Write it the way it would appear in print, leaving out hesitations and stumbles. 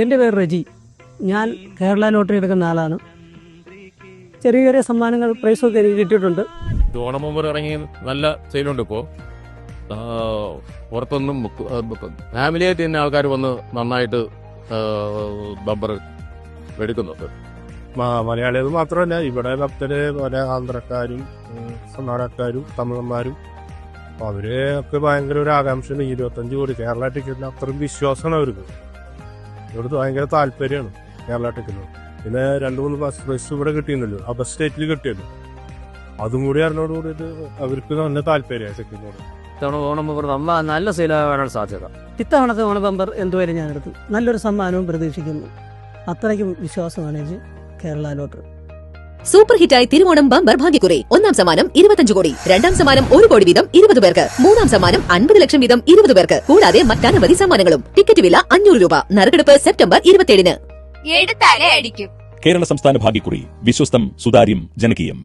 എൻ്റെ പേര് റെജി. ഞാൻ കേരള ലോട്ടറി എടുക്കുന്ന ആളാണ്. ചെറിയ ചെറിയ സമ്മാനങ്ങൾ പ്രൈസൊക്കെ എനിക്ക് കിട്ടിയിട്ടുണ്ട്. ഓണം മുമ്പ് ഇറങ്ങി നല്ല സെയിലുണ്ട്. ഇപ്പോൾ പുറത്തൊന്നും ഫാമിലിയായിട്ട് തന്നെ ആൾക്കാർ വന്ന് നന്നായിട്ട് ബമ്പർ എടുക്കുന്നുണ്ട്. മലയാളികൾ മാത്രമല്ല, ഇവിടെ ഭക്തര് പല ആന്ധ്രക്കാരും കർണാടകക്കാരും തമിഴന്മാരും അവര് ഒക്കെ ഭയങ്കര ഒരു ആകാംക്ഷയാണ്. 25 കോടി കേരള ടിക്കറ്റിന് അത്രയും വിശ്വാസമാണ് അവർക്ക്. ഇവിടുത്തെ ഭയങ്കര താല്പര്യമാണ് കേരള ടിക്കറ്റിന്. പിന്നെ 2-3 ബസ് ഇവിടെ കിട്ടിയിരുന്നല്ലോ, അതർ സ്റ്റേറ്റിൽ കിട്ടിയല്ലോ. അതും കൂടി അറിഞ്ഞോട് കൂടിയിട്ട് അവർക്ക് നല്ല താല്പര്യമായി സെക്കൻഡിനോട്. ഓണം ബമ്പർ നല്ല സെയിലാകാനാണ് സാധ്യത. ഇത്തവണത്തെ ഓണ ബമ്പർ എന്തുവരെ ഞാൻ എടുത്തു. നല്ലൊരു സമ്മാനവും പ്രതീക്ഷിക്കുന്നു. അത്രയ്ക്കും വിശ്വാസമാണ് എനിക്ക് കേരള ലോട്ടറി. സൂപ്പർ ഹിറ്റായി തിരുവോണം ബമ്പർ ഭാഗ്യക്കുറി. 1-ാം സമ്മാനം 25 കോടി, 2-ാം സമ്മാനം 1 കോടി വീതം 20 പേർക്ക്, 3-ാം സമ്മാനം 50 ലക്ഷം വീതം 20 പേർക്ക്, കൂടാതെ മറ്റനവധി സമ്മാനങ്ങളും. ടിക്കറ്റ് വില 500 രൂപ. നറുക്കെടുപ്പ് സെപ്റ്റംബർ 27-ന്. എടുത്താലേ അടിക്കും. കേരള സംസ്ഥാന ഭാഗ്യക്കുറി. വിശ്വസ്തം, സുതാര്യം, ജനകീയം.